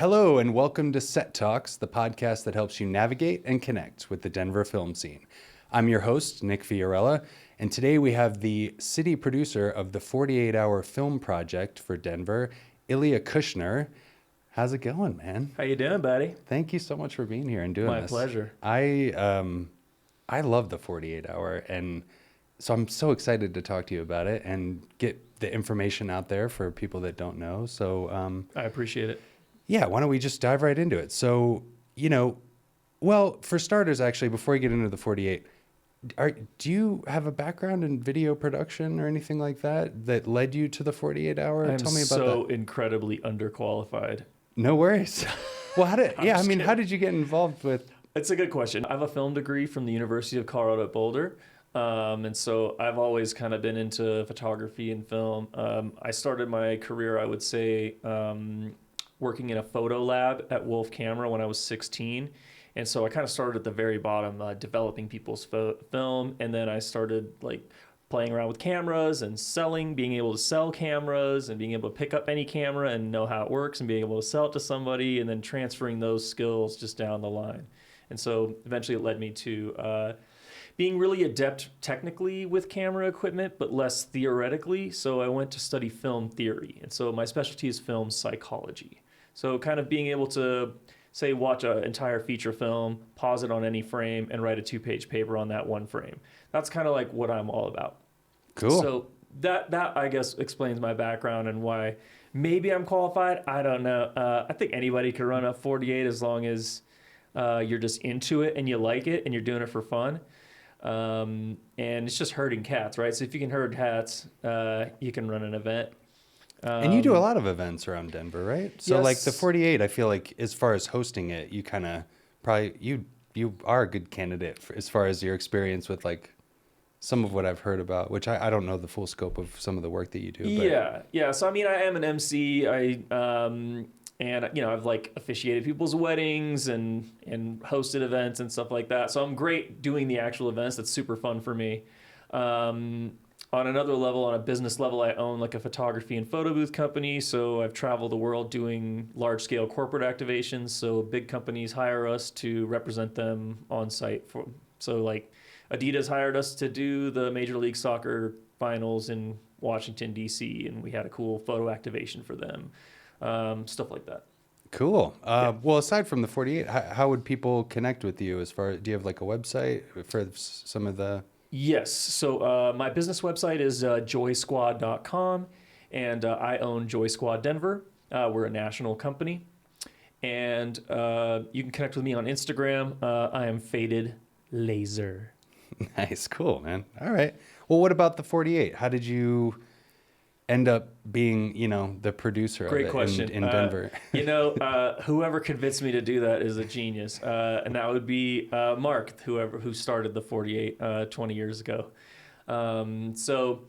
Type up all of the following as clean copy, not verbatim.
Hello and welcome to Set Talks, the podcast that helps you navigate and connect with the Denver film scene. I'm your host, Nick Fiorella, and today we have the city producer of the 48-hour film project for Denver, Ilya Kushnir. How's it going, man? How you doing, buddy? Thank you so much for being here and doing this. My pleasure. I love the 48-hour, and so I'm so excited to talk to you about it and get the information out there for people that don't know. So I appreciate it. yeah, why don't we just dive right into it? So, well, for starters, actually, before we get into the 48, do you have a background in video production or anything like that led you to the 48-hour? Tell me about so that. incredibly underqualified. No worries. Well, how did you get involved with? It's a good question. I have a film degree from the University of Colorado at Boulder. And so I've always kind of been into photography and film. I started my career, I would say, working in a photo lab at Wolf Camera when I was 16. And so I kind of started at the very bottom, developing people's film. And then I started playing around with cameras and being able to sell cameras and being able to pick up any camera and know how it works and being able to sell it to somebody and then transferring those skills just down the line. And so eventually it led me to being really adept technically with camera equipment, but less theoretically. So I went to study film theory. And so my specialty is film psychology. So kind of being able to, say, watch an entire feature film, pause it on any frame, and write a 2-page paper on that one frame. That's kind of like what I'm all about. Cool. So that I guess explains my background and why maybe I'm qualified. I don't know. I think anybody could run a 48 as long as you're just into it and you like it and you're doing it for fun. And it's just herding cats, right? So if you can herd cats, you can run an event. And you do a lot of events around Denver, right? So yes. like the 48, I feel like as far as hosting it, you kind of probably, you are a good candidate as far as your experience with some of what I've heard about, which I don't know the full scope of some of the work that you do. But. Yeah. So I mean, I am an MC. And I've officiated people's weddings and hosted events and stuff like that. So I'm great doing the actual events. That's super fun for me. On another level, on a business level, I own a photography and photo booth company. So I've traveled the world doing large scale corporate activations. So big companies hire us to represent them on site. So Adidas hired us to do the Major League Soccer finals in Washington, D.C. And we had a cool photo activation for them. Stuff like that. Cool. Well, aside from the 48, how would people connect with you do you have a website for some of the... Yes. So my business website is joysquad.com, and I own Joy Squad Denver. We're a national company, and you can connect with me on Instagram. I am Faded Laser. Nice. Cool, man. All right. Well, what about the 48? How did you end up being, the producer Great of it question. in Denver? Whoever convinced me to do that is a genius. And that would be Mark, who started the 48 20 years ago. So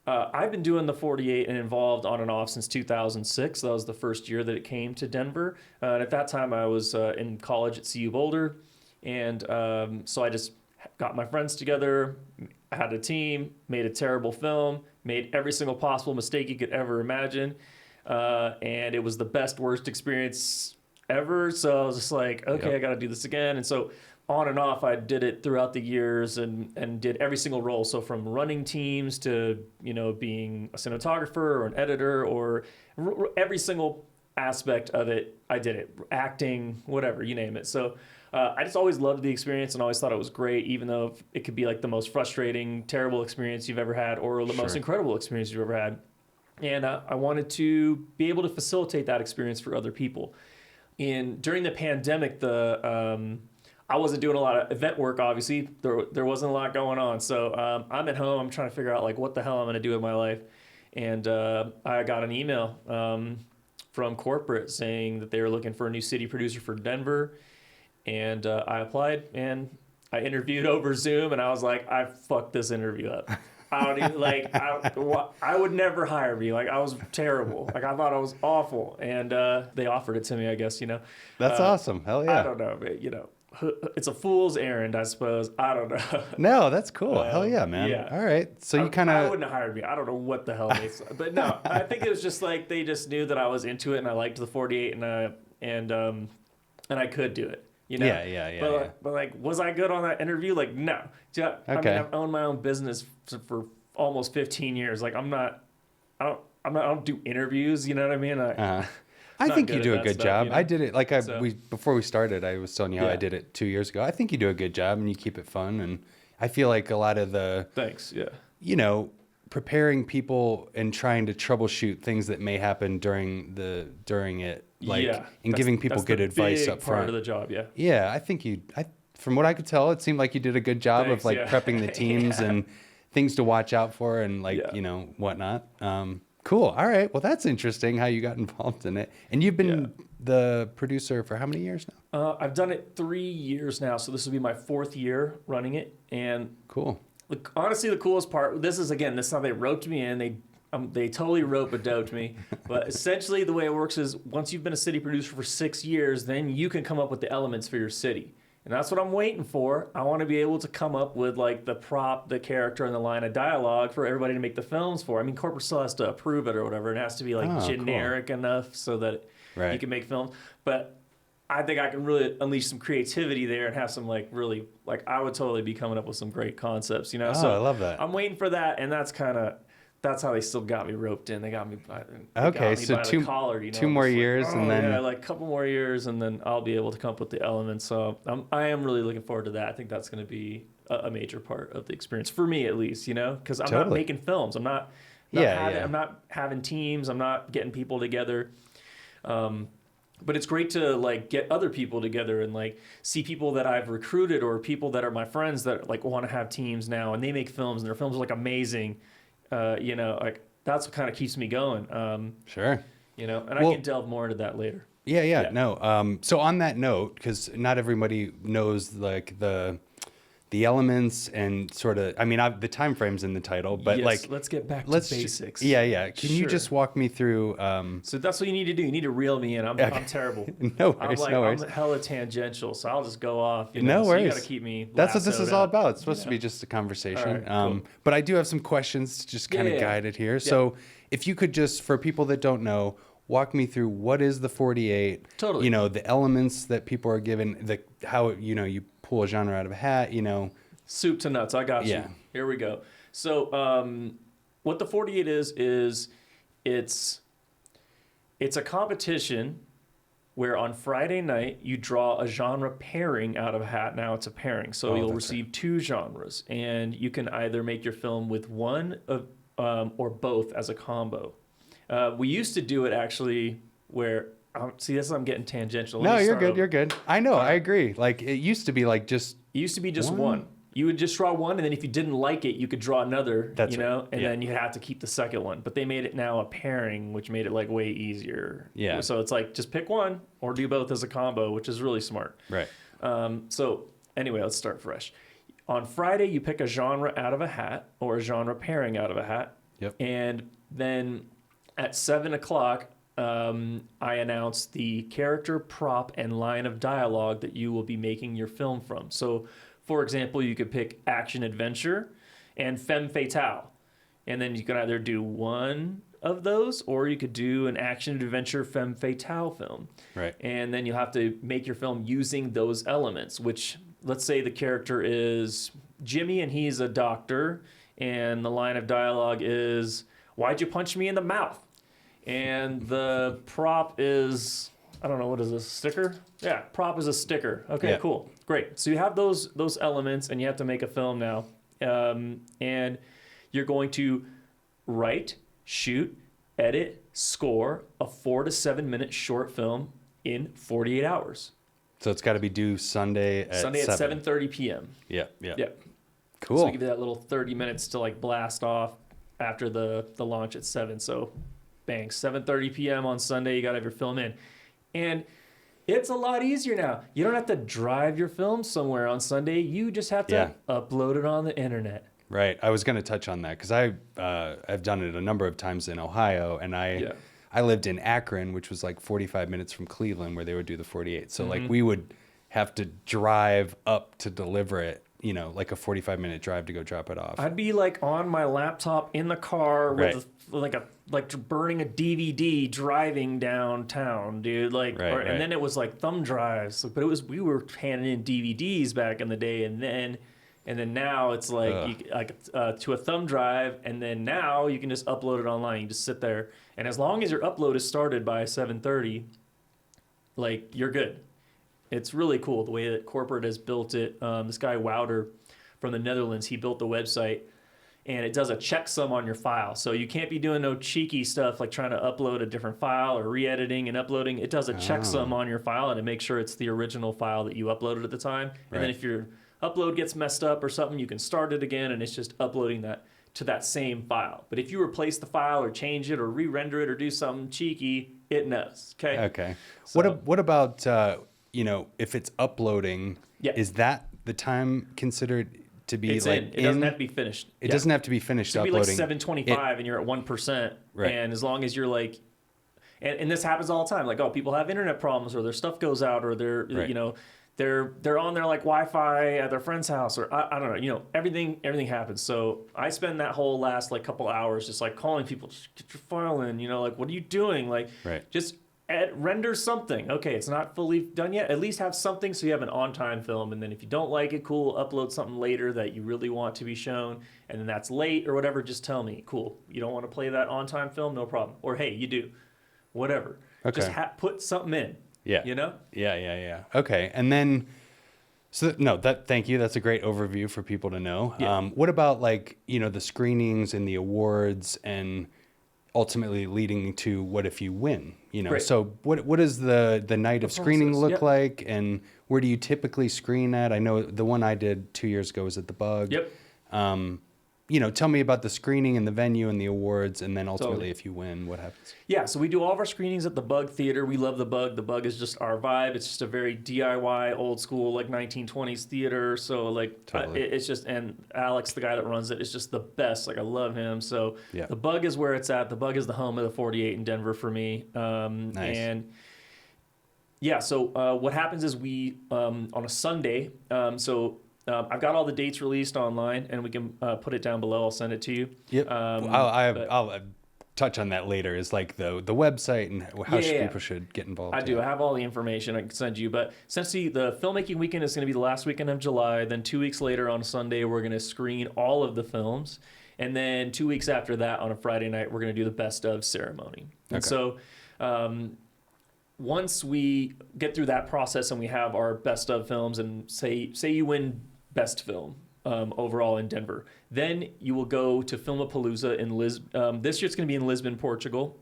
I've been doing the 48 and involved on and off since 2006. That was the first year that it came to Denver. And at that time I was in college at CU Boulder. And so I just got my friends together, had a team, made a terrible film, made every single possible mistake you could ever imagine. And it was the best, worst experience ever. So I was just like, okay, yep. I got to do this again. And so on and off, I did it throughout the years and did every single role. So from running teams to, being a cinematographer or an editor or every single aspect of it, I did it. Acting, whatever, you name it. So I just always loved the experience and always thought it was great, even though it could be the most frustrating, terrible experience you've ever had or the most incredible experience you've ever had. And I wanted to be able to facilitate that experience for other people. During the pandemic, I wasn't doing a lot of event work, obviously. There wasn't a lot going on. So I'm at home. I'm trying to figure out what the hell I'm going to do with my life. And I got an email from corporate saying that they were looking for a new city producer for Denver. And I applied and I interviewed over Zoom and I was like, I fucked this interview up. I don't even I would never hire me. I was terrible. I thought I was awful. And they offered it to me, I guess, That's awesome. Hell yeah. I don't know, it's a fool's errand, I suppose. I don't know. No, that's cool. Hell yeah, man. Yeah. All right. So you kind of... I wouldn't have hired me. I don't know what the hell they... But no, I think it was just they just knew that I was into it and I liked the 48 and and I could do it. You know? But like, was I good on that interview? Like, no. I mean, I've owned my own business for almost 15 years. Like, I don't do interviews. You know what I mean? I think you do a good job. You know? I did it before we started. I was telling you how I did it 2 years ago. I think you do a good job and you keep it fun. And I feel like a lot of the thanks. Yeah. You know, preparing people and trying to troubleshoot things that may happen during it, like, and giving people good advice up front. Part of the job. Yeah. Yeah, I think from what I could tell, it seemed like you did a good job of like prepping the teams and things to watch out for and like you know whatnot. Cool. All right. Well, that's interesting how you got involved in it. And you've been the producer for how many years now? I've done it 3 years now, so this will be my 4th year running it. And cool. Honestly, the coolest part. This is how they roped me in. They totally rope-a-doped me. But essentially, the way it works is once you've been a city producer for 6 years, then you can come up with the elements for your city. And that's what I'm waiting for. I want to be able to come up with like the prop, the character, and the line of dialogue for everybody to make the films for. I mean, corporate still has to approve it or whatever. It has to be like generic enough so that you can make films. But I think I can really unleash some creativity there and have some like really like I would totally be coming up with some great concepts, you know. So I love that. I'm waiting for that, and that's how they still got me roped in. They got me by the collar, you know? 2 more years, and then like a couple more years, and then I'll be able to come up with the elements. So I am really looking forward to that. I think that's going to be a major part of the experience for me, at least, you know, because I'm not making films. I'm not having teams. I'm not getting people together. But it's great to like get other people together and like see people that I've recruited or people that are my friends that like want to have teams now and they make films and their films are like amazing. You know, like that's what kind of keeps me going. Sure. You know, and I can delve more into that later. Yeah. No. So on that note, because not everybody knows like the elements and sort of, I mean, the time frame's in the title, but like, let's get back to basics. Can you just walk me through? So that's what you need to do. You need to reel me in. I'm terrible. No worries. I'm hella tangential, so I'll just go off. You know? No worries. So you got to keep me. That's what this is all about. It's supposed to be just a conversation. Right, cool. But I do have some questions to just kind of guide it here. So if you could just, for people that don't know, walk me through what is the 48? Totally. You know, the elements that people are given, how you know you pull a genre out of a hat. You know. Soup to nuts. I got you. Here we go. So what the 48 is it's a competition where on Friday night you draw a genre pairing out of a hat. Now it's a pairing. So you'll receive 2 genres and you can either make your film with one of, or both as a combo. We used to do it actually where see, this is I'm getting tangential. No, you're good. You're good. I know. I agree. Like it used to be like just. It used to be just one. You would just draw one, and then if you didn't like it, you could draw another, and then you had to keep the second one. But they made it now a pairing, which made it like way easier. Yeah. So it's like just pick one or do both as a combo, which is really smart. Right. So anyway, let's start fresh. On Friday, you pick a genre out of a hat or a genre pairing out of a hat. Yep. And then at 7 o'clock, I announce the character, prop, and line of dialogue that you will be making your film from. So, for example, you could pick action adventure and femme fatale. And then you can either do one of those or you could do an action adventure femme fatale film. Right. And then you'll have to make your film using those elements, which let's say the character is Jimmy and he's a doctor and the line of dialogue is, "Why'd you punch me in the mouth?" And the prop is, I don't know, what is this, sticker? Yeah, prop is a sticker. Okay, cool. Great. So you have those elements and you have to make a film now. And you're going to write, shoot, edit, score a 4 to 7 minute short film in 48 hours. So it's got to be due Sunday at 7:30 p.m. Yeah. Cool. So I give you that little 30 minutes to like blast off after the launch at 7. So bang, 7:30 p.m. on Sunday, you got to have your film in. And it's a lot easier now. You don't have to drive your film somewhere on Sunday. You just have to upload it on the internet. Right. I was going to touch on that because I've done it a number of times in Ohio, and I lived in Akron, which was like 45 minutes from Cleveland, where they would do the 48. So like we would have to drive up to deliver it like a 45-minute drive to go drop it off? I'd be like on my laptop in the car with like burning a DVD driving downtown, dude. And then it was like thumb drives, but we were handing in DVDs back in the day, and then now it's like to a thumb drive, and then now you can just upload it online. You just sit there, and as long as your upload is started by 7:30, like you're good. It's really cool the way that corporate has built it. This guy Wouter from the Netherlands, he built the website, and it does a checksum on your file. So you can't be doing no cheeky stuff like trying to upload a different file or re-editing and uploading. It does a checksum on your file, and it makes sure it's the original file that you uploaded at the time. And then if your upload gets messed up or something, you can start it again, and it's just uploading that to that same file. But if you replace the file or change it or re-render it or do something cheeky, it knows. Okay. So, what about if it's uploading? Is that the time considered to be It doesn't have to be finished. It doesn't have to be finished uploading. uploading. It could be like 7:25 and you're at 1%. And as long as you're like, and this happens all the time. Like, people have internet problems, or their stuff goes out, or they're they're on their like Wi-Fi at their friend's house, or I don't know. Everything happens. So I spend that whole last like couple hours just like calling people, just get your file in. Like, what are you doing? Like, just render something. Okay, it's not fully done yet. At least have something so you have an on-time film. And then if you don't like it, cool, upload something later that you really want to be shown. And then that's late or whatever, just tell me. Cool. You don't want to play that on-time film? No problem. Or hey, you do. Whatever. Okay. Just put something in. Yeah. Yeah. Okay. And then, thank you. That's a great overview for people to know. Yeah. What about like, the screenings and the awards and ultimately leading to what if you win, So what does the night of screening look like, and where do you typically screen at? I know the one I did 2 years ago was at the Bug. Yep. Tell me about the screening and the venue and the awards, and then ultimately if you win, what happens? Yeah, so we do all of our screenings at the Bug Theater. We love the Bug. The Bug is just our vibe. It's just a very DIY, old school, like 1920s theater. So like, it's just, and Alex, the guy that runs it, is just the best. Like, I love him. So the Bug is where it's at. The Bug is the home of the 48 in Denver for me. Nice. And so what happens is we, on a Sunday, I've got all the dates released online, and we can put it down below. I'll send it to you. Yep. I'll touch on that later. Is like the website and how people should get involved. I do. I have all the information I can send you. But essentially, the filmmaking weekend is going to be the last weekend of July. Then 2 weeks later on a Sunday, we're going to screen all of the films. And then 2 weeks after that, on a Friday night, we're going to do the best of ceremony. And so once we get through that process and we have our best of films, and say you win best film overall in Denver, then you will go to Filmapalooza in Lisbon. This year it's going to be in Lisbon, Portugal.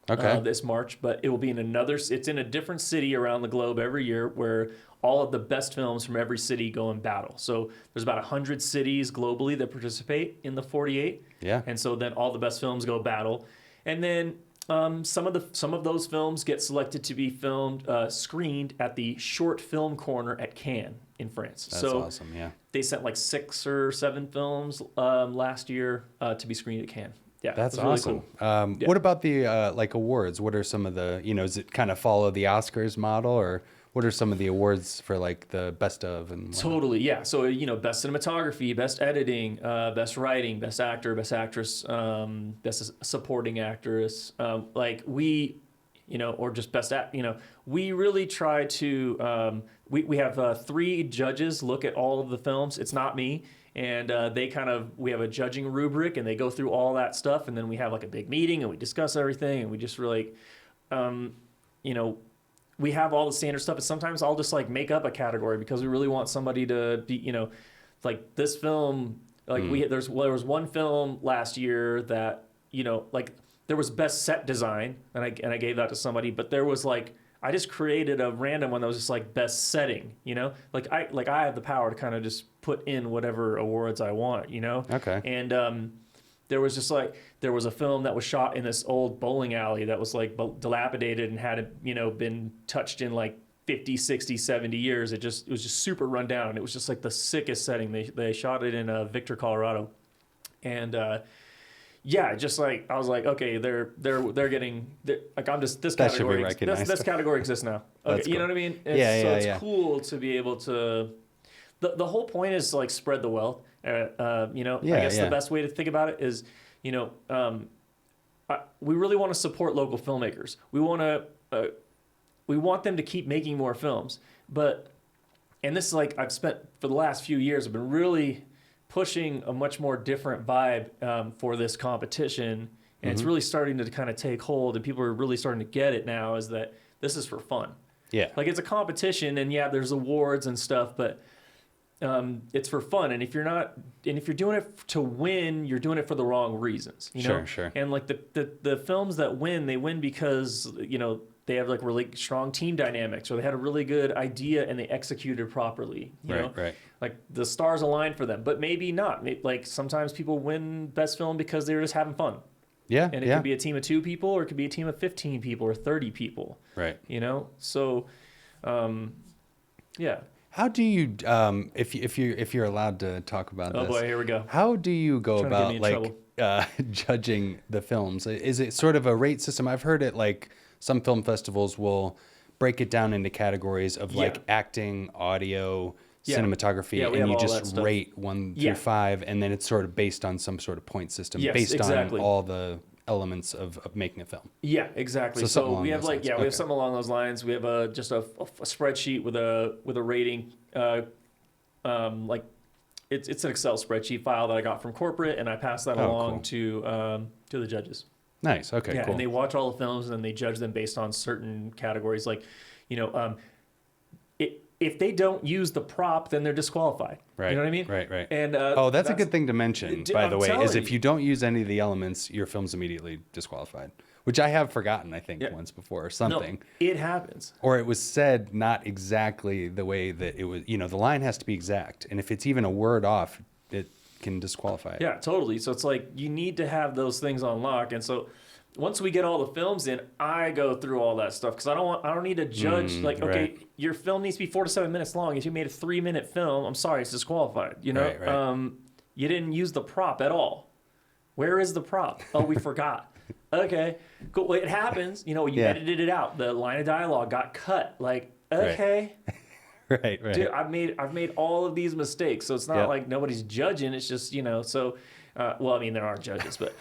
This March, but it will be it's in a different city around the globe every year, where all of the best films from every city go in battle. So there's about 100 cities globally that participate in the 48. Yeah. And so then all the best films go battle. And then some of those films get selected to be screened at the short film corner at Cannes in France. That's awesome, yeah. They sent like 6 or 7 films last year to be screened at Cannes. Yeah, that's awesome. Really cool. What about the like awards? What are some of the, does it kind of follow the Oscars model, or what are some of the awards for like the best of and whatnot? Totally, yeah. So, best cinematography, best editing, best writing, best actor, best actress, best supporting actress, or just best we really try to, we have 3 judges look at all of the films. It's not me. And we have a judging rubric, and they go through all that stuff. And then we have like a big meeting, and we discuss everything. And we just really, we have all the standard stuff. And sometimes I'll just like make up a category because we really want somebody to be, like this film, like there was one film last year that, there was best set design, and I gave that to somebody, but there was like, I just created a random one that was just like best setting, like I have the power to kind of just put in whatever awards I want, Okay. And there was a film that was shot in this old bowling alley that was like dilapidated and hadn't, been touched in like 50, 60, 70 years. It was just super run down. It was just like the sickest setting. They shot it in Victor, Colorado. And just like I was like, okay, they're getting like, I'm just this that category. Should be recognized. This category exists now. Okay, That's cool. You know what I mean? It's cool to be able to the whole point is to like spread the wealth. You know, Yeah, I guess yeah. the best way to think about it is, you know, we really want to support local filmmakers. We want them to keep making more films, and this is like I've spent for the last few years. I've been really pushing a much more different vibe for this competition, and it's really starting to kind of take hold, and people are really starting to get it now. Is that this is for fun? Yeah. Like it's a competition, and yeah, there's awards and stuff, but it's for fun. And if you're doing it to win, you're doing it for the wrong reasons. You know? Sure. And like the films that win, they win because they have like really strong team dynamics, or they had a really good idea and they executed properly. You know? Right. Like the stars aligned for them, but maybe not. Like sometimes people win best film because they're just having fun. Yeah. And it could be a team of 2 people, or it could be a team of 15 people or 30 people. Right. You know? So, yeah. How do you, if you're allowed to talk about this? Oh boy, here we go. How do you go Trying to get me about in like judging the films? Is it sort of a rate system? I've heard it like some film festivals will break it down into categories of like acting, audio, cinematography, we and have you all that just stuff. rate 1 through 5, and then it's sort of based on some sort of point system, Yes, based exactly. on all the elements of making a film. Yeah, exactly. So something So along we have those like lines. we Okay. have something along those lines. We have just a spreadsheet with a rating. Like it's an Excel spreadsheet file that I got from corporate, and I pass that along to the judges. Nice. Okay. Yeah, Cool. and they watch all the films, and then they judge them based on certain categories. Like, if they don't use the prop, then they're disqualified. Right. You know what I mean? Right. And That's a good thing to mention, by I'm the way, is telling if you. you don't use any of the elements, your film's immediately disqualified, which I have forgotten, I think, Yeah. once before or No, something. it happens. Or it was said not exactly the way that it was, the line has to be exact. And if it's even a word off, it can disqualify it. Yeah, totally. So it's like you need to have those things on lock. And so once we get all the films in, I go through all that stuff because I don't need to judge right. okay, your film needs to be 4 to 7 minutes long. If you made a 3-minute film, I'm sorry, it's disqualified. You know, Right. You didn't use the prop at all. Where is the prop? Oh, we forgot. Okay, cool. Well, it happens. You edited it out. The line of dialogue got cut. Like, okay. Right. Dude, I've made all of these mistakes, so it's not like nobody's judging. It's just so. Well, I mean, there are judges, but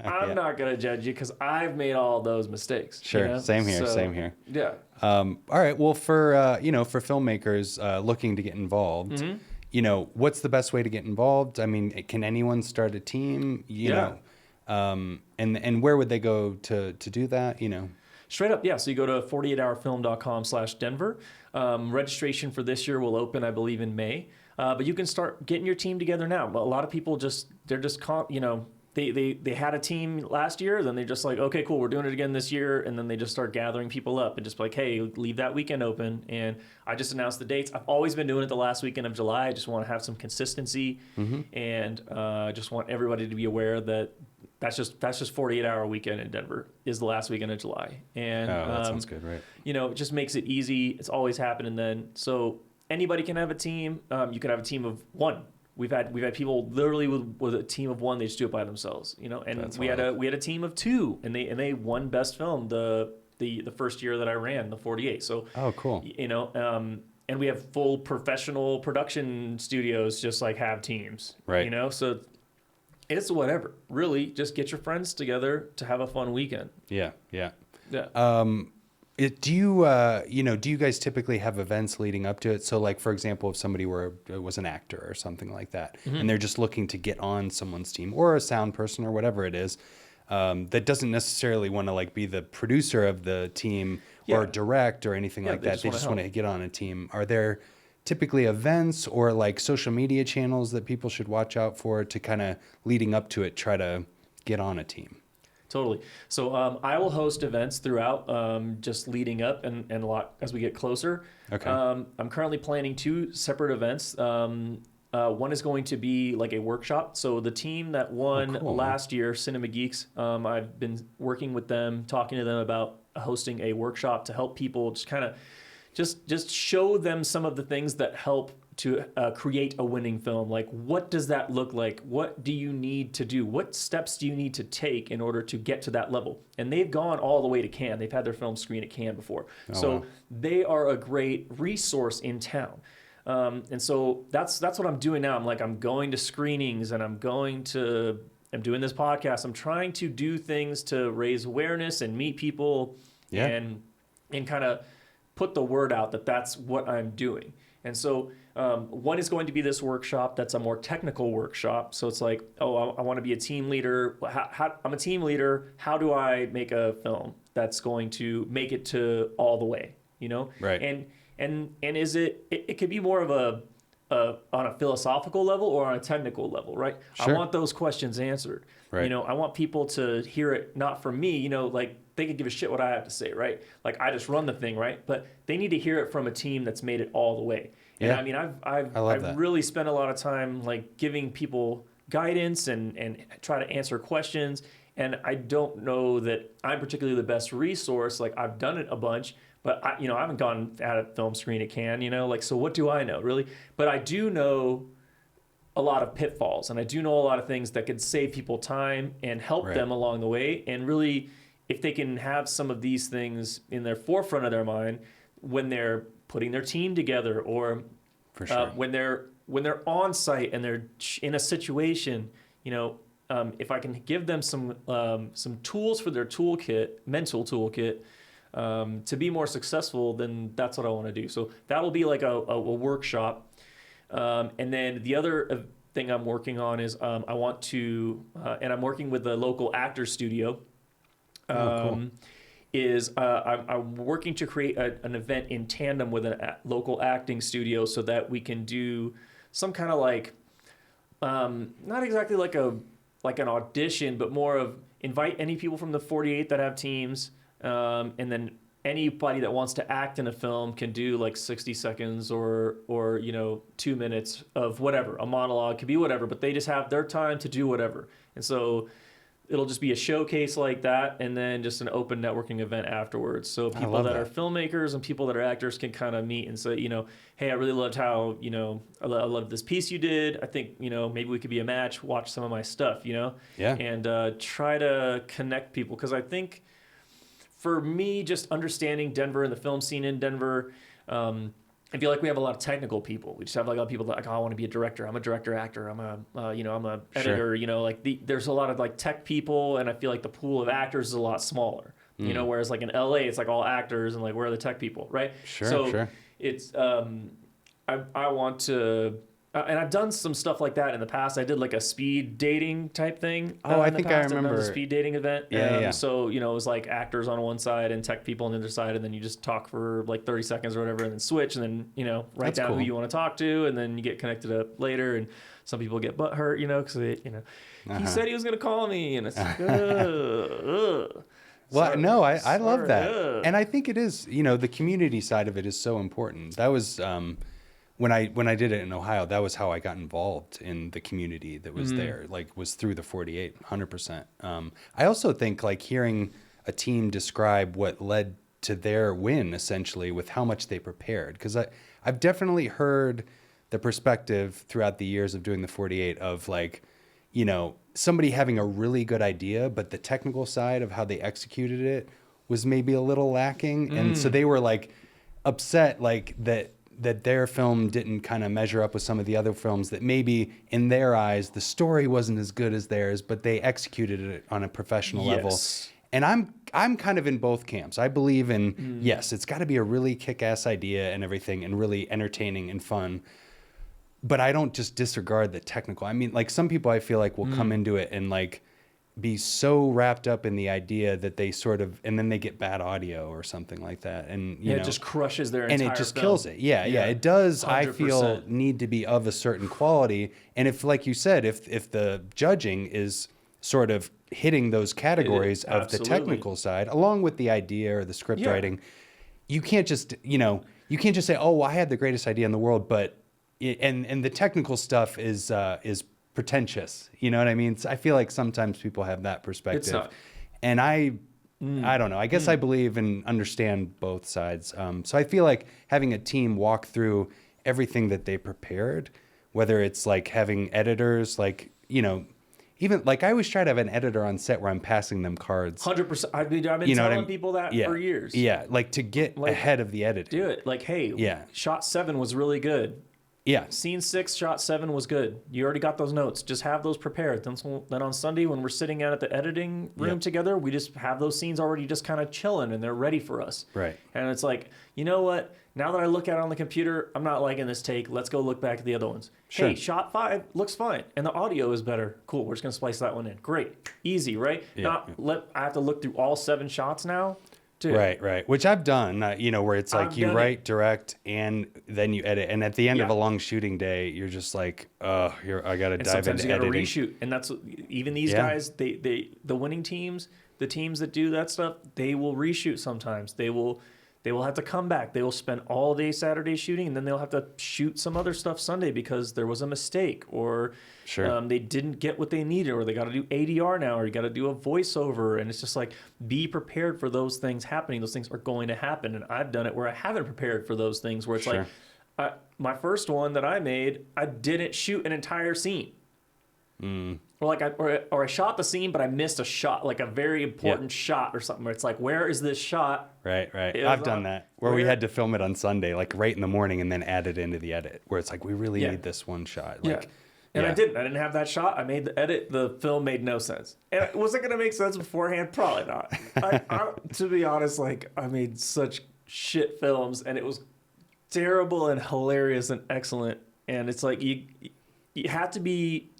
I'm not gonna judge you because I've made all those mistakes. Sure. Same here. So, Same here. Yeah. All right. Well, for filmmakers looking to get involved, what's the best way to get involved? I mean, can anyone start a team? You know, and where would they go to do that? Straight up, yeah. So you go to 48hourfilm.com/Denver. Registration for this year will open, I believe, in May. But you can start getting your team together now. But a lot of people they had a team last year, then they're just like, okay, cool, we're doing it again this year, and then they just start gathering people up and just like, hey, leave that weekend open. And I just announced the dates. I've always been doing it the last weekend of July. I just want to have some consistency, and just want everybody to be aware that that's just 48-hour weekend in Denver is the last weekend of July. And that sounds good, right? it just makes it easy. It's always happening then. So anybody can have a team. You can have a team of 1. We've had people literally with a team of 1. They just do it by themselves, And That's we had a team of 2, and they won best film the first year that I ran the 48. So cool. And we have full professional production studios just like have teams, right? So it's whatever. Really, just get your friends together to have a fun weekend. Yeah. Do you guys typically have events leading up to it? So like, for example, if somebody was an actor or something like that, and they're just looking to get on someone's team, or a sound person or whatever it is, that doesn't necessarily want to like be the producer of the team or direct or anything like that. They just want to get on a team. Are there typically events or like social media channels that people should watch out for to kind of leading up to it, try to get on a team? Totally. So I will host events throughout, just leading up and a lot as we get closer. Okay. I'm currently planning 2 separate events. One is going to be like a workshop. So the team that won last year, Cinema Geeks, I've been working with them, talking to them about hosting a workshop to help people just kind of just show them some of the things that help to create a winning film. Like, what does that look like? What do you need to do? What steps do you need to take in order to get to that level? And they've gone all the way to Cannes. They've had their film screen at Cannes before. Wow. They are a great resource in town. And so that's what I'm doing now. I'm going to screenings and I'm doing this podcast. I'm trying to do things to raise awareness and meet people and kind of put the word out that that's what I'm doing. And so one is going to be this workshop that's a more technical workshop. So it's like, I want to be a team leader. I'm a team leader. How do I make a film that's going to make it to all the way, Right. And is it could be more of on a philosophical level or on a technical level, right? Sure. I want those questions answered. Right. I want people to hear it not from me, like they could give a shit what I have to say, right? Like I just run the thing, right? But they need to hear it from a team that's made it all the way. And I mean, I've really spent a lot of time like giving people guidance and try to answer questions. And I don't know that I'm particularly the best resource. Like I've done it a bunch, but I haven't gone at a film screen at Cannes, so what do I know really? But I do know a lot of pitfalls, and I do know a lot of things that could save people time and help them along the way. And really, if they can have some of these things in their forefront of their mind when they're putting their team together, or For sure. when they're on site and they're in a situation, if I can give them some tools for their mental toolkit, to be more successful, then that's what I want to do. So that'll be like a workshop. And then the other thing I'm working on is I want to, and I'm working with the local actor studio. Cool. I'm working to create an event in tandem with a local acting studio so that we can do some kind of like, not exactly like an audition, but more of invite any people from the 48 that have teams, and then anybody that wants to act in a film can do like 60 seconds or 2 minutes of whatever, a monologue, could be whatever, but they just have their time to do whatever. And so it'll just be a showcase like that, and then just an open networking event afterwards. So people that are filmmakers and people that are actors can kind of meet and say, hey, I really loved how, I love this piece you did. I think, maybe we could be a match, watch some of my stuff, and try to connect people. Because I think for me, just understanding Denver and the film scene in Denver, I feel like we have a lot of technical people. We just have like a lot of people that like, I want to be a director. I'm a director actor. I'm a I'm a editor. Sure. There's a lot of like tech people, and I feel like the pool of actors is a lot smaller. Whereas like in LA, it's like all actors, and like where are the tech people, right? Sure. It's I want to. And I've done some stuff like that in the past. I did like a speed dating type thing. I think I remember. I've done a speed dating event. Yeah. So, it was like actors on one side and tech people on the other side. And then you just talk for like 30 seconds or whatever and then switch and then, write down who you want to talk to. And then you get connected up later. And some people get butthurt, because he said he was going to call me. And it's like, Well, no, I love that. And I think it is, the community side of it is so important. That was... When I did it in Ohio, that was how I got involved in the community that was there, was through the 48, 100%. I also think hearing a team describe what led to their win, essentially, with how much they prepared. Because I've definitely heard the perspective throughout the years of doing the 48 of somebody having a really good idea, but the technical side of how they executed it was maybe a little lacking. And so they were upset that their film didn't kind of measure up with some of the other films that maybe in their eyes the story wasn't as good as theirs, but they executed it on a professional level. And I'm kind of in both camps. I believe in yes, it's got to be a really kick-ass idea and everything and really entertaining and fun. But I don't just disregard the technical. I mean, some people I feel will come into it and be so wrapped up in the idea that they sort of, and then they get bad audio or something like that. And, it just crushes their entire and it just film. Kills it. Yeah. It does, 100%. I feel, need to be of a certain quality. And if, like you said, if the judging is sort of hitting those categories of the technical side, along with the idea or the script writing, you can't just, say, oh, I had the greatest idea in the world, but, and the technical stuff is pretentious, you know what I mean? I feel like sometimes people have that perspective. It's not. And I don't know. I guess I believe and understand both sides. So I feel like having a team walk through everything that they prepared, whether it's having editors, even I always try to have an editor on set where I'm passing them cards. 100%. I've been telling people that for years. Yeah, to get ahead of the editing. Do it. Hey, shot 7 was really good. Yeah. Scene 6, shot 7 was good. You already got those notes. Just have those prepared. Then on Sunday, when we're sitting out at the editing room together, we just have those scenes already just kind of chilling, and they're ready for us. Right. And it's like, you know what? Now that I look at it on the computer, I'm not liking this take. Let's go look back at the other ones. Sure. Hey, shot 5 looks fine, and the audio is better. Cool. We're just gonna splice that one in. Great. Easy, right? Yeah. I have to look through all 7 shots now. Dude. Right. Which I've done, where it's like you write, direct, and then you edit. And at the end of a long shooting day, you're just like, I got to dive into you editing. Sometimes you got to reshoot. And that's even these guys, the winning teams, the teams that do that stuff, they will reshoot sometimes. They will have to come back. They will spend all day Saturday shooting, and then they'll have to shoot some other stuff Sunday because there was a mistake, or they didn't get what they needed, or they got to do ADR now, or you got to do a voiceover. And it's just like, be prepared for those things happening. Those things are going to happen. And I've done it where I haven't prepared for those things, where it's like, my first one that I made, I didn't shoot an entire scene. Or I shot the scene, but I missed a shot, like a very important shot or something, where it's like, where is this shot? Right. I've done that, where we had to film it on Sunday, like right in the morning, and then add it into the edit, where it's like, we really need this one shot. Like, And I didn't have that shot. I made the edit. The film made no sense. And was it going to make sense beforehand? Probably not. To be honest, like, I made such shit films, and it was terrible and hilarious and excellent. And it's like, you have to be...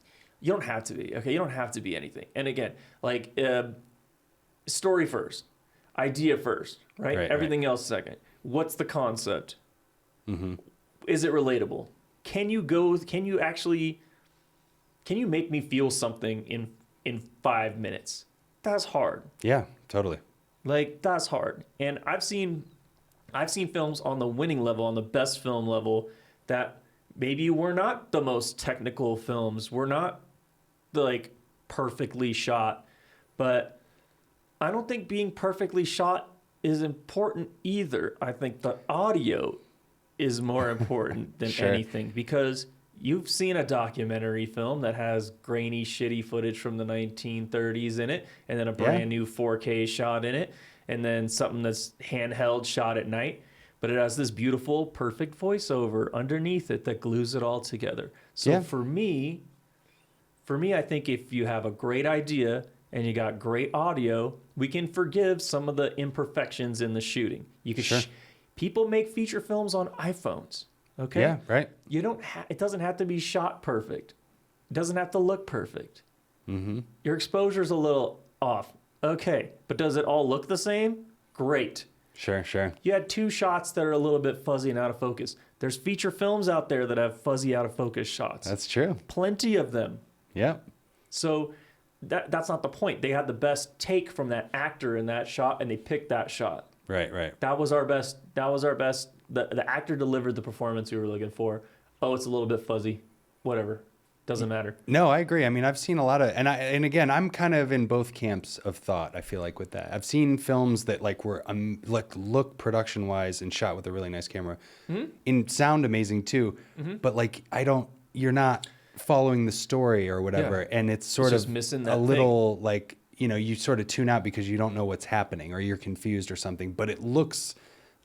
You don't have to be, okay? You don't have to be anything. And again, like, story first, idea first, right? Everything else second. What's the concept? Is it relatable? Can you make me feel something in 5 minutes? That's hard. Yeah, totally. Like, that's hard. And I've seen films on the winning level, on the best film level, that maybe were not the most technical films, were not like perfectly shot, but I don't think being perfectly shot is important either. I think the audio is more important than anything, because you've seen a documentary film that has grainy, shitty footage from the 1930s in it, and then a brand new 4K shot in it, and then something that's handheld shot at night, but it has this beautiful, perfect voiceover underneath it that glues it all together. So for me, I think if you have a great idea and you got great audio, we can forgive some of the imperfections in the shooting. You can people make feature films on iPhones, okay? Yeah, right. You don't it doesn't have to be shot perfect. It doesn't have to look perfect. Your exposure's a little off. Okay, but does it all look the same? Great. Sure. You had 2 shots that are a little bit fuzzy and out of focus. There's feature films out there that have fuzzy, out of focus shots. That's true. Plenty of them. Yeah. So that's not the point. They had the best take from that actor in that shot, and they picked that shot. Right. That was our best. The actor delivered the performance we were looking for. Oh, it's a little bit fuzzy. Whatever. Doesn't matter. No, I agree. I mean, I've seen a lot of, and again, I'm kind of in both camps of thought. I feel like with that, I've seen films that like were look production wise and shot with a really nice camera, and sound amazing too. But like, you're not following the story or whatever, and it's sort of missing a little thing. Like, you sort of tune out because you don't know what's happening, or you're confused or something. But it looks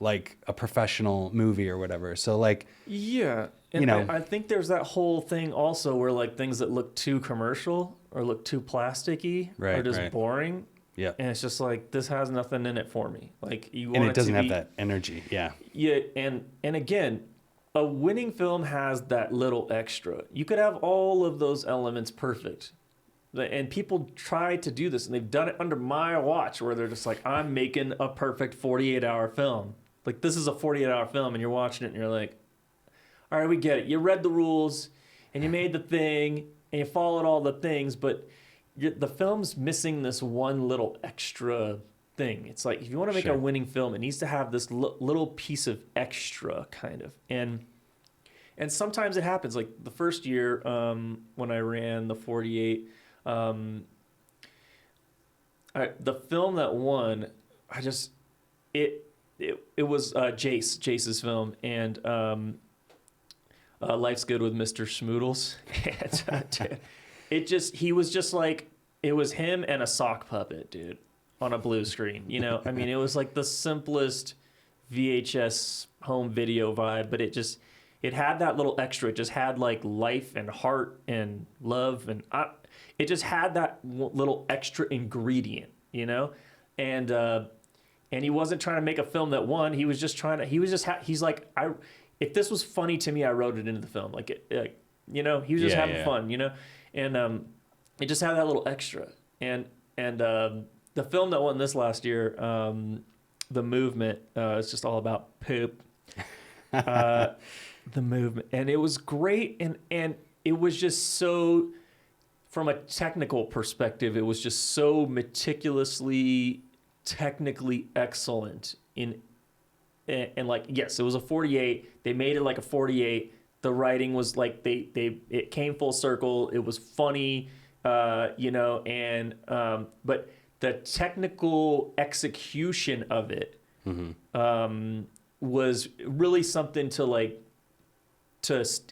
like a professional movie or whatever. So like, and I think there's that whole thing also where like things that look too commercial or look too plasticky are just boring. Yeah. And it's just like, this has nothing in it for me. Like, you want and it doesn't have that energy. Yeah. Yeah. And again, a winning film has that little extra. You could have all of those elements perfect. And people try to do this, and they've done it under my watch, where they're just like, I'm making a perfect 48-hour film. Like, this is a 48-hour film, and you're watching it, and you're like, all right, we get it. You read the rules, and you made the thing, and you followed all the things, but the film's missing this one little extra thing. It's like, if you want to make a winning film, it needs to have this little piece of extra, kind of. And sometimes it happens. Like, the first year when I ran the 48, the film that won, it was Jace's film, and Life's Good with Mr. Schmoodles. And he was just like, it was him and a sock puppet, dude, on a blue screen. I mean, it was like the simplest VHS home video vibe, but it it had that little extra. It just had like life and heart and love, and it just had that little extra ingredient, you know. And he wasn't trying to make a film that won. He was just trying to. He was just. He's like, if this was funny to me, I wrote it into the film. Like, you know, he was just having fun, you know. And it just had that little extra. And the film that won this last year, The Movement, it's just all about poop. The Movement, and it was great, and it was just so, from a technical perspective, it was just so meticulously, technically excellent and like, yes, it was a 48. They made it like a 48. The writing was like it came full circle. It was funny, you know, and but the technical execution of it was really something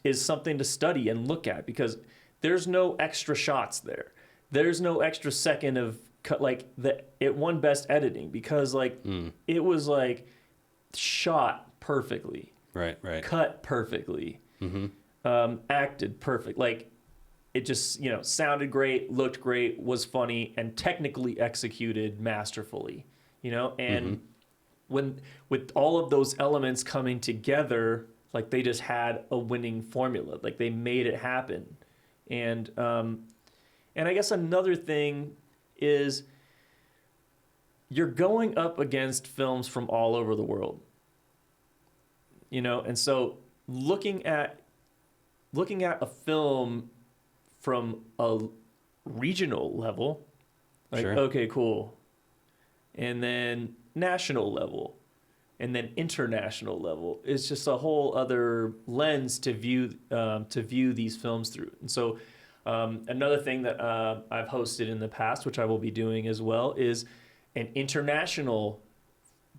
is something to study and look at, because there's no extra shots there. There's no extra second of cut. Like it won best editing because like it was like shot perfectly, right, cut perfectly, acted perfect. Like it just, you know, sounded great, looked great, was funny, and technically executed masterfully, you know. And when with all of those elements coming together, like they just had a winning formula. Like they made it happen. And I guess another thing is you're going up against films from all over the world, you know. And so looking at a film from a regional level, like, sure, okay, cool, and then national level, and then international level, is just a whole other lens to view these films through. And so another thing that I've hosted in the past, which I will be doing as well, is an international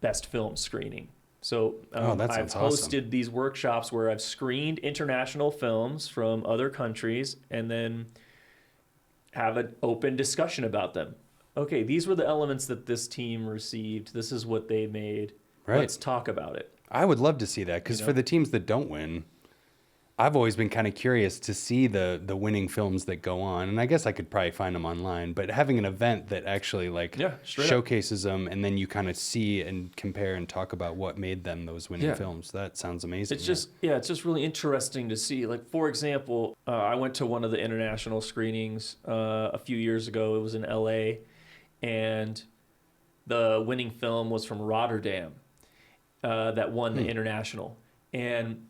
best film screening. So I've hosted these workshops where I've screened international films from other countries and then have an open discussion about them. Okay, these were the elements that this team received. This is what they made. Right. Let's talk about it. I would love to see that, because for the teams that don't win, I've always been kind of curious to see the winning films that go on, and I guess I could probably find them online, but having an event that actually like showcases them, and then you kind of see and compare and talk about what made them those winning films. That sounds amazing. It's just really interesting to see. Like, for example, I went to one of the international screenings a few years ago. It was in LA, and the winning film was from Rotterdam that won the international. And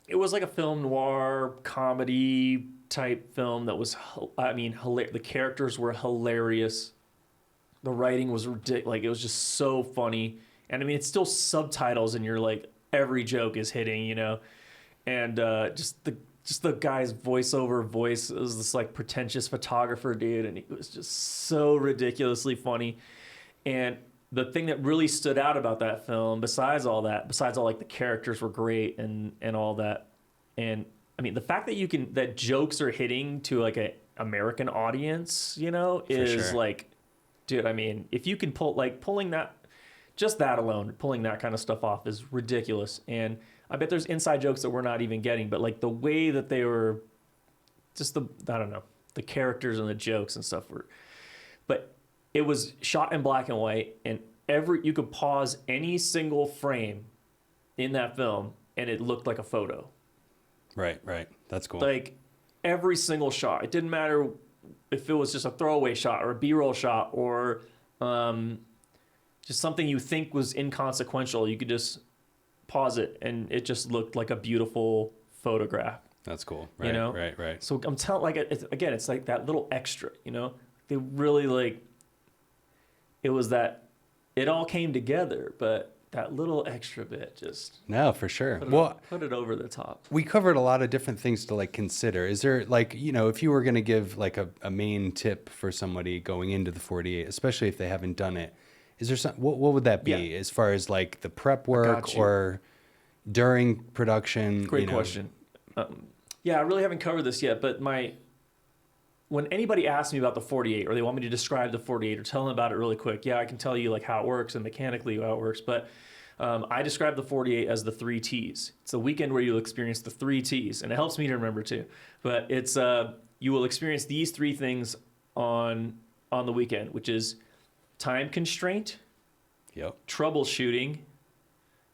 it was like a film noir comedy type film that was, I mean, the characters were hilarious. The writing was ridiculous. Like, it was just so funny. And I mean, it's still subtitles, and you're like, every joke is hitting, you know. And just the guy's voiceover voice was this like pretentious photographer dude, and he was just so ridiculously funny. And the thing that really stood out about that film, besides all like the characters were great and all that, and I mean the fact that that jokes are hitting to like a American audience, you know, is like, dude, I mean, if you can pulling that, just that alone, pulling that kind of stuff off is ridiculous. And I bet there's inside jokes that we're not even getting, but like the way that they were, just the characters and the jokes and stuff were, but it was shot in black and white, and you could pause any single frame in that film and it looked like a photo. Right. That's cool. Like every single shot. It didn't matter if it was just a throwaway shot or a B-roll shot or just something you think was inconsequential. You could just pause it and it just looked like a beautiful photograph. That's cool. Right, you know? Right. So I'm telling, like, it's like that little extra, you know? They really like, it was that it all came together, but that little extra bit just for sure. Put it over the top. We covered a lot of different things to like consider. Is there like, you know, if you were going to give like a main tip for somebody going into the 48, especially if they haven't done it, is there some, what would that be as far as like the prep work or during production? Great question. I really haven't covered this yet, but when anybody asks me about the 48 or they want me to describe the 48 or tell them about it really quick, I can tell you like how it works and mechanically how it works. But I describe the 48 as the 3 T's. It's the weekend where you'll experience the 3 T's, and it helps me to remember too. But it's you will experience these 3 things on the weekend, which is time constraint, Yep. troubleshooting,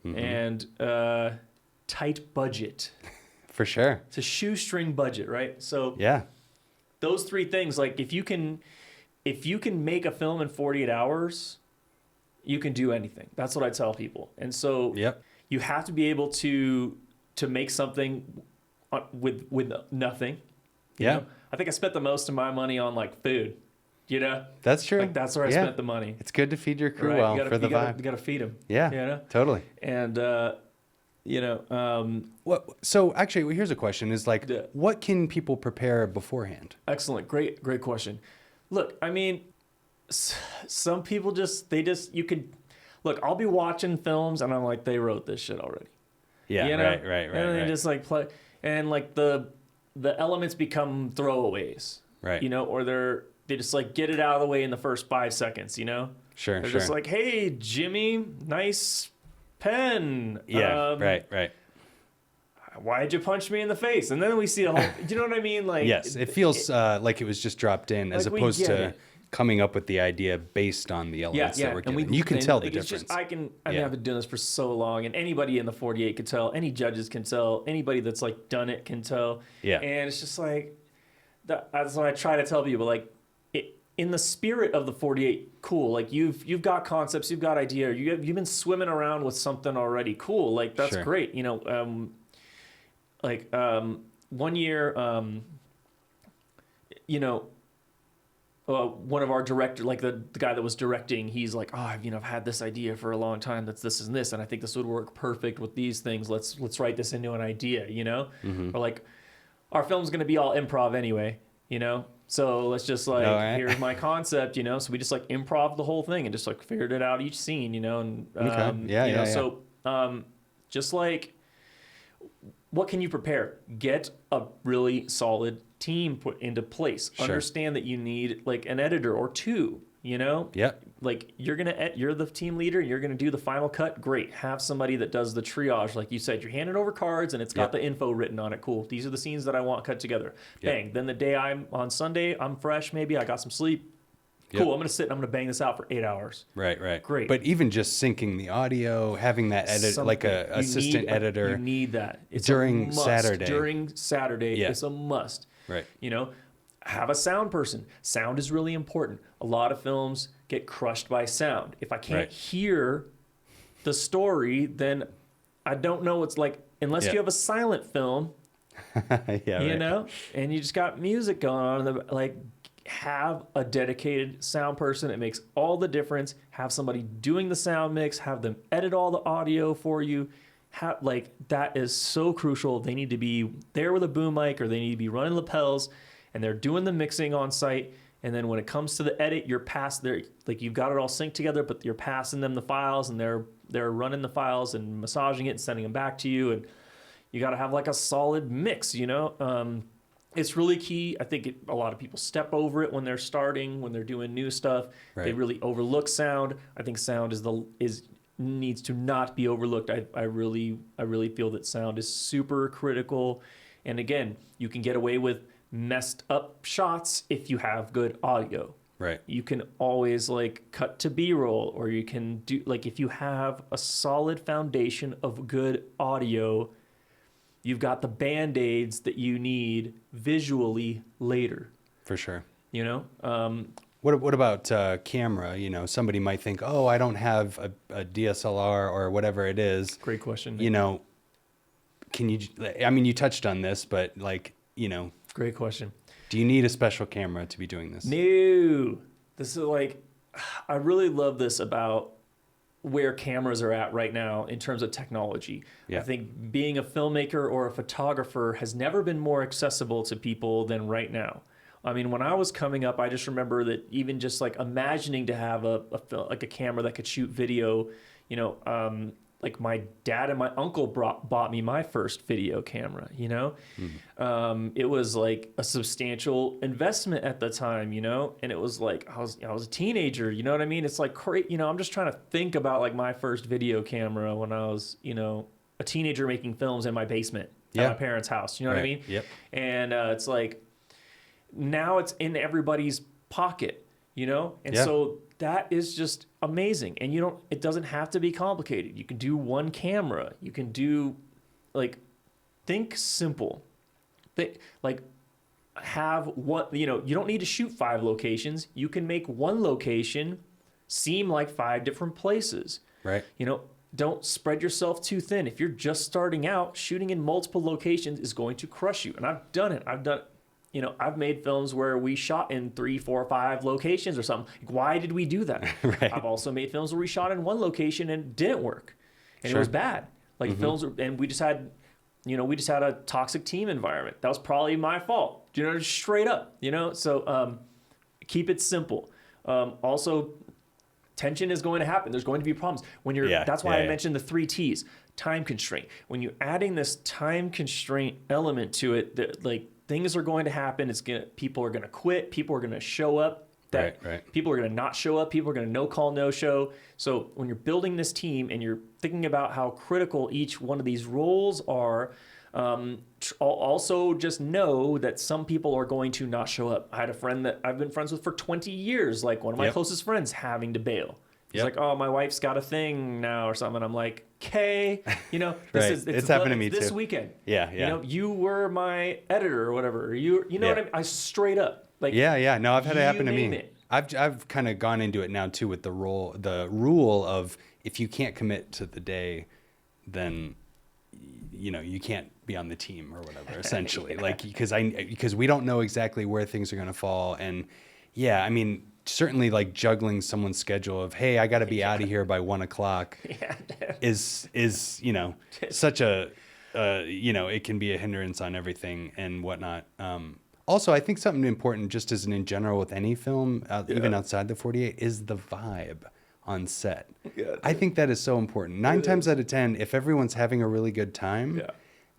and tight budget. For sure. It's a shoestring budget, right? So Yeah. those 3 things, like if you can make a film in 48 hours, you can do anything. That's what I tell people. And so Yep. you have to be able to make something with nothing. You Yeah. know? I think I spent the most of my money on like food. You know, That's true. like that's where I spent the money. It's good to feed your crew Right? well You gotta, for the you gotta, vibe. you gotta feed them. Yeah. You know, Totally. and So actually, well, here's a question: is like, Yeah. what can people prepare beforehand? excellent, great question. Look, I mean, some people you could look. I'll be watching films and I'm like, they wrote this shit already. Yeah. You know? Right. And they just like play, and like the elements become throwaways. Right. You know, or they just like get it out of the way in the first 5 seconds. You know, Sure. they're Sure. just like, hey, Jimmy, nice pen. Yeah. Right. Why'd you punch me in the face? And then we see a whole. Do you know what I mean? Like, Yes. It feels like it was just dropped in, as like we opposed get to it. coming up with the idea based on the elements that we're given. You can and, tell the like, it's difference. just, I mean, Yeah. I've been doing this for so long, and anybody in the 48 can tell. Any judges can tell. Anybody that's like done it can tell. Yeah. And it's just like that's what I try to tell people. Like, in the spirit of the 48, cool. Like you've got concepts, you've got idea. You've been swimming around with something already. Cool. Like that's Sure. great. You know, one year, you know. One of our directors, like the guy that was directing, he's like, oh, I've had this idea for a long time. That's this and this, and I think this would work perfect with these things. Let's write this into an idea, you know. Or like, our film's gonna be all improv anyway, you know. So let's just like, right. here's my concept, you know. So we just like improv the whole thing and just like figured it out each scene, you know. And Okay. Yeah, you know, yeah. So just like, what can you prepare? Get a really solid team put into place. Sure. Understand that you need like an editor or 2, you know? Yep. Like you're the team leader, you're gonna do the final cut. Great. Have somebody that does the triage. Like you said, you're handing over cards and it's got Yep. the info written on it. Cool. These are the scenes that I want cut together. Yep. Bang. Then the day I'm on Sunday, I'm fresh, maybe I got some sleep. Yep. Cool. I'm gonna sit and I'm gonna bang this out for 8 hours. Right. Great. But even just syncing the audio, having that edit, like a Something. You assistant need editor. You need that. It's during a must. Saturday. During Saturday, Yeah. it's a must. Right. You know, have a sound person. Sound is really important. A lot of films get crushed by sound. If I can't Right. hear the story, then I don't know what's like, unless Yeah. you have a silent film, Yeah. you Right. know, and you just got music going on. Like, have a dedicated sound person. It makes all the difference. Have somebody doing the sound mix. Have them edit all the audio for you. Like, that is so crucial. They need to be there with a boom mic, or they need to be running lapels, and they're doing the mixing on site. And then when it comes to the edit, you're past there. Like, you've got it all synced together, but you're passing them the files, and they're running the files and massaging it and sending them back to you. And you got to have like a solid mix, you know. It's really key. I think a lot of people step over it when they're starting, when they're doing new stuff. Right. They really overlook sound. I think sound needs to not be overlooked. I really feel that sound is super critical. And again, you can get away with messed up shots if you have good audio. Right. You can always like cut to B-roll, or you can do like, if you have a solid foundation of good audio, you've got the band-aids that you need visually later, For sure. you know? What about camera? You know, somebody might think, oh, I don't have a DSLR or whatever it is. Great question. You know, I mean, you touched on this, but like, you know, Great question. do you need a special camera to be doing this? No. This is like, I really love this about where cameras are at right now in terms of technology. Yeah. I think being a filmmaker or a photographer has never been more accessible to people than right now. I mean, when I was coming up, I just remember that even just like imagining to have a camera that could shoot video, you know, like my dad and my uncle bought me my first video camera, you know? It was like a substantial investment at the time, you know? And it was like, I was a teenager, you know what I mean? It's like, you know, I'm just trying to think about like my first video camera when I was, you know, a teenager making films in my basement at my parents' house, you know what I mean? Yep. And it's like, now it's in everybody's pocket, you know? And so that is just amazing. And it doesn't have to be complicated. You can do one camera. You can do think simple. Have what, you know, you don't need to shoot 5 locations. You can make one location seem like 5 different places. Right. You know, don't spread yourself too thin. If you're just starting out, shooting in multiple locations is going to crush you. And I've done it. You know, I've made films where we shot in 3, 4, 5 locations or something. Like, why did we do that? Right. I've also made films where we shot in one location and it didn't work. And it was bad. Like and we just had a toxic team environment. That was probably my fault. You know, just straight up, you know? So keep it simple. Also, tension is going to happen. There's going to be problems. That's why I mentioned the 3 T's. Time constraint. When you're adding this time constraint element to it, things are going to happen. People are going to quit. People are going to show up. People are going to not show up. People are going to no call, no show. So when you're building this team and you're thinking about how critical each one of these roles are, also just know that some people are going to not show up. I had a friend that I've been friends with for 20 years, like one of my closest friends, having to bail. He's like, oh, my wife's got a thing now or something. I'm like, okay, you know, it's happened to me this too. weekend. Yeah. You know, you were my editor or whatever. You know what I mean? I straight up. Like, no, I've had it happen to me. it. I've kind of gone into it now too with the rule of if you can't commit to the day, then you know you can't be on the team or whatever. Essentially, like because we don't know exactly where things are going to fall, and I mean certainly like juggling someone's schedule of hey I got to be out of here by 1:00 is you know such a you know it can be a hindrance on everything and whatnot. Also, I think something important, just as in general with any film, even outside the 48, is the vibe on set. I think that is so important. 9 times out of 10, if everyone's having a really good time,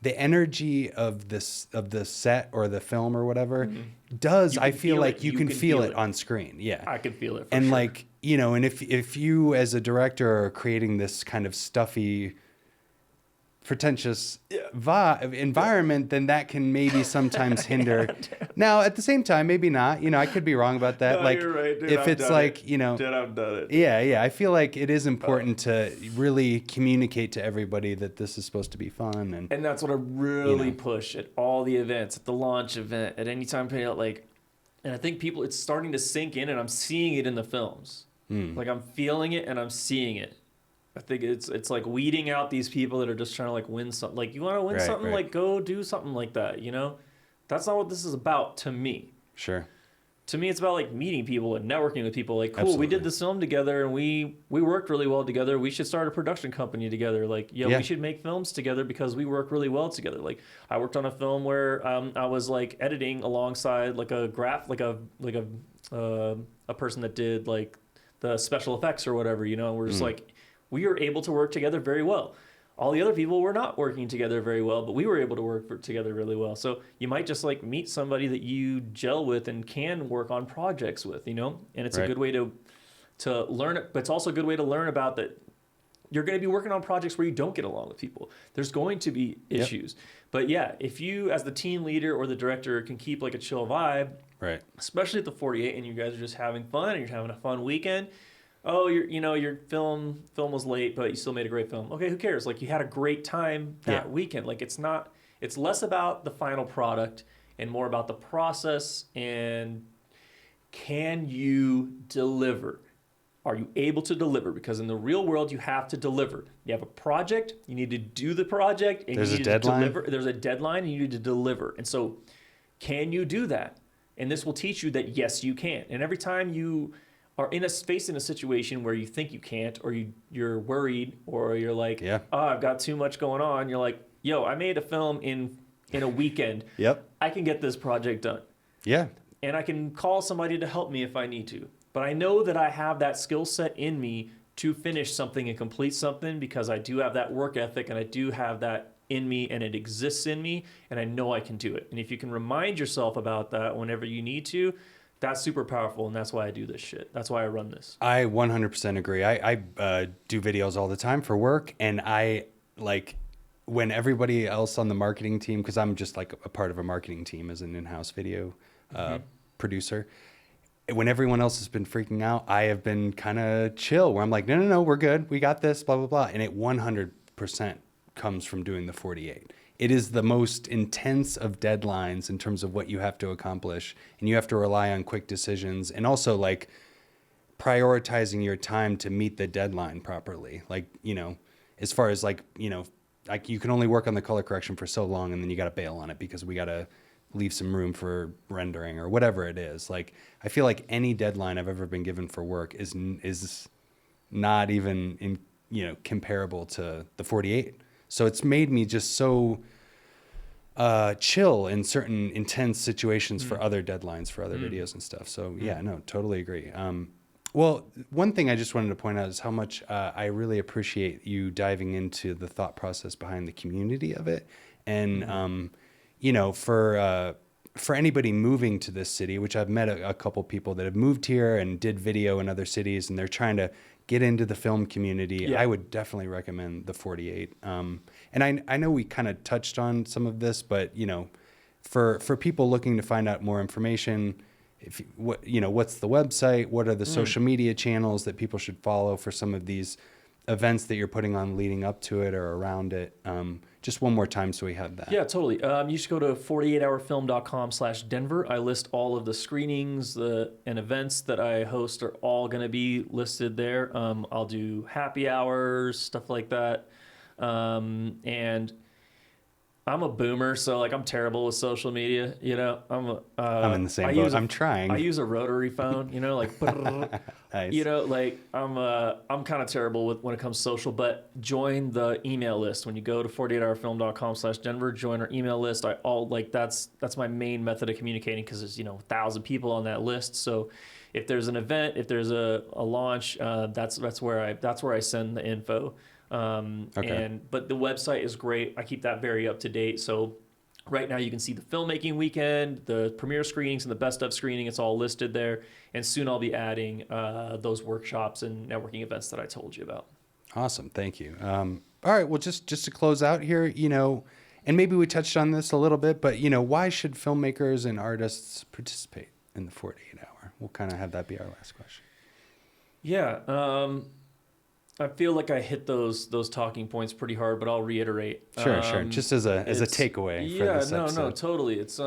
the energy of the set or the film or whatever does. I feel like you can feel it on screen. Yeah, I can feel it. And sure. like you know, and if you as a director are creating this kind of stuffy, pretentious environment, then that can maybe sometimes hinder. Now, at the same time, maybe not. You know, I could be wrong about that. No, like, you're right, dude, if it's like, you know, dude, I've done it. Yeah. I feel like it is important to really communicate to everybody that this is supposed to be fun, and that's what I really push at all the events, at the launch event, at any time. Like, and I think it's starting to sink in, and I'm seeing it in the films. Like I'm feeling it and I'm seeing it. I think it's like weeding out these people that are just trying to like win something. Like you want to win something, like go do something like that. You know, that's not what this is about to me. Sure. To me, it's about like meeting people and networking with people. Like, cool, Absolutely. we did this film together and we worked really well together. We should start a production company together. Like, we should make films together because we work really well together. Like, I worked on a film where I was like editing alongside like a person that did like the special effects or whatever. You know, we're just like. We were able to work together very well. All the other people were not working together very well, but we were able to work together really well. So you might just like meet somebody that you gel with and can work on projects with, you know? And it's a good way to learn it, but it's also a good way to learn about that you're going to be working on projects where you don't get along with people. There's going to be issues. But if you as the team leader or the director can keep like a chill vibe, especially at the 48 and you guys are just having fun and you're having a fun weekend, oh, your film was late, but you still made a great film. Okay, who cares? Like you had a great time that weekend. Like it's less about the final product and more about the process and can you deliver? Are you able to deliver? Because in the real world, you have to deliver. You have a project, you need to do the project, and There's you need a deadline. to deliver. There's a deadline, and you need to deliver. And so, can you do that? And this will teach you that yes, you can. And every time you are faced in a situation where you think you can't, or you're worried, or you're like, oh, I've got too much going on. You're like, yo, I made a film in a weekend. I can get this project done. And I can call somebody to help me if I need to. But I know that I have that skill set in me to finish something and complete something, because I do have that work ethic and I do have that in me, and it exists in me, and I know I can do it. And if you can remind yourself about that whenever you need to, that's super powerful, and that's why I do this shit. That's why I run this. I 100% agree. I do videos all the time for work, and I like when everybody else on the marketing team, because I'm just like a part of a marketing team as an in-house video producer. When everyone else has been freaking out, I have been kind of chill, where I'm like, no, we're good. We got this, blah, blah, blah. And it 100% comes from doing the 48. It is the most intense of deadlines in terms of what you have to accomplish. And you have to rely on quick decisions, and also like prioritizing your time to meet the deadline properly. Like, you know, as far as like, you know, like you can only work on the color correction for so long, and then you got to bail on it because we got to leave some room for rendering or whatever it is. Like, I feel like any deadline I've ever been given for work is not even in, you know, comparable to the 48. So it's made me just so chill in certain intense situations for other deadlines, for other videos and stuff. So yeah, no, totally agree. Well, one thing I just wanted to point out is how much I really appreciate you diving into the thought process behind the community of it. And, you know, for anybody moving to this city, which I've met a couple people that have moved here and did video in other cities, and they're trying to get into the film community, Yeah. I would definitely recommend the 48. And I know we kind of touched on some of this, but, you know, for people looking to find out more information, what's the website? What are the social media channels that people should follow for some of these events that you're putting on leading up to it or around it? Just one more time so we have that. Yeah, totally. You should go to 48hourfilm.com/Denver. I list all of the screenings and events that I host are all going to be listed there. I'll do happy hours, stuff like that. And I'm a boomer, so like I'm terrible with social media. You know, I'm in the same boat. I'm trying. I use a rotary phone. You know, like Nice. you know, like I'm kind of terrible with when it comes to social. But join the email list when you go to 48hourfilm.com/Denver. Join our email list. That's my main method of communicating, because there's 1,000 people on that list. So if there's an event, if there's a launch, that's where I send the info. But the website is great. I keep that very up to date. So right now you can see the filmmaking weekend, the premiere screenings, and the best of screening. It's all listed there. And soon I'll be adding those workshops and networking events that I told you about. Awesome. Thank you. All right. Well, just to close out here, and maybe we touched on this a little bit, but, why should filmmakers and artists participate in the 48 hour? We'll kind of have that be our last question. Yeah. I feel like I hit those talking points pretty hard, but I'll reiterate. Sure. Just as a takeaway for this episode. No, totally. It's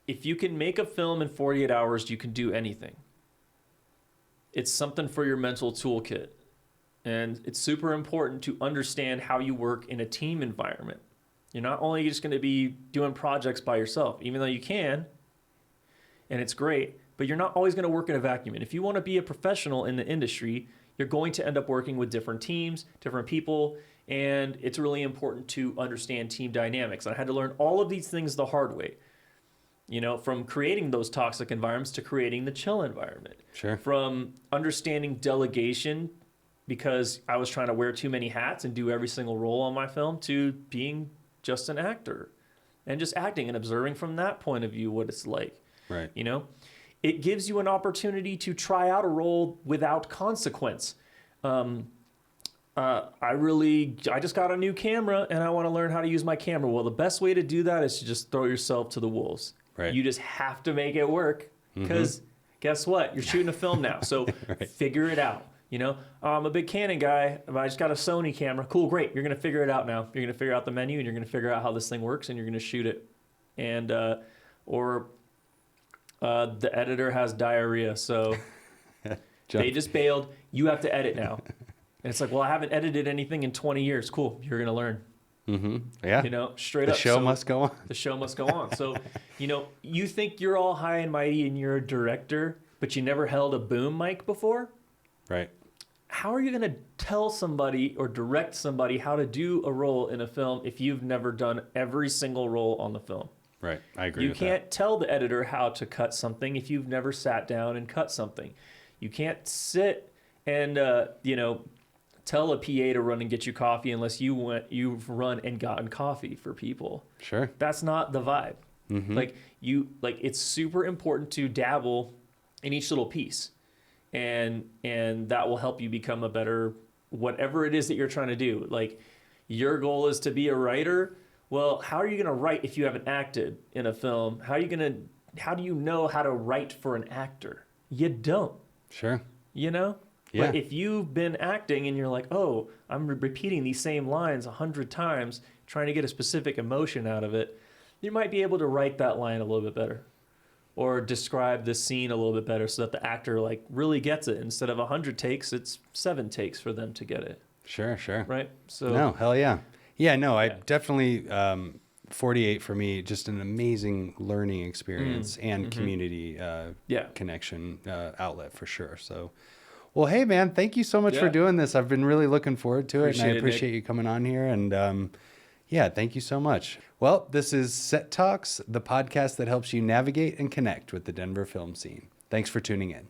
if you can make a film in 48 hours, you can do anything. It's something for your mental toolkit. And it's super important to understand how you work in a team environment. You're not only just going to be doing projects by yourself, even though you can, and it's great, but you're not always going to work in a vacuum. And if you want to be a professional in the industry, you're going to end up working with different teams, different people, and it's really important to understand team dynamics. I had to learn all of these things the hard way, from creating those toxic environments to creating the chill environment. Sure. From understanding delegation, because I was trying to wear too many hats and do every single role on my film, to being just an actor and just acting and observing from that point of view what it's like. Right. It gives you an opportunity to try out a role without consequence. I just got a new camera and I want to learn how to use my camera. Well, the best way to do that is to just throw yourself to the wolves. Right. You just have to make it work, because guess what? You're shooting a film now. So Right. Figure it out. I'm a big Canon guy, but I just got a Sony camera. Cool, great. You're going to figure it out now. You're going to figure out the menu, and you're going to figure out how this thing works, and you're going to shoot it. And, the editor has diarrhea, so they just bailed. You have to edit now. And it's like, well, I haven't edited anything in 20 years. Cool, you're going to learn. Mm-hmm. Yeah. Straight the up. The show must go on. The show must go on. So, you think you're all high and mighty and you're a director, but you never held a boom mic before? Right. How are you going to tell somebody or direct somebody how to do a role in a film if you've never done every single role on the film? Right. I agree with that. You can't tell the editor how to cut something if you've never sat down and cut something. You can't sit and tell a PA to run and get you coffee unless you've run and gotten coffee for people. Sure. That's not the vibe. It's super important to dabble in each little piece, and that will help you become a better whatever it is that you're trying to do. Like, your goal is to be a writer. Well, how are you going to write if you haven't acted in a film? How do you know how to write for an actor? You don't. Sure. Yeah. But if you've been acting and you're like, oh, I'm repeating these same lines 100 times, trying to get a specific emotion out of it, you might be able to write that line a little bit better, or describe the scene a little bit better so that the actor really gets it. Instead of 100 takes, it's 7 takes for them to get it. Sure. Right? So no, hell yeah. Yeah, no, I definitely, 48 for me, just an amazing learning experience and community connection outlet for sure. So, well, hey man, thank you so much for doing this. I've been really looking forward to it, and I appreciate you coming on here. And thank you so much. Well, this is Set Talks, the podcast that helps you navigate and connect with the Denver film scene. Thanks for tuning in.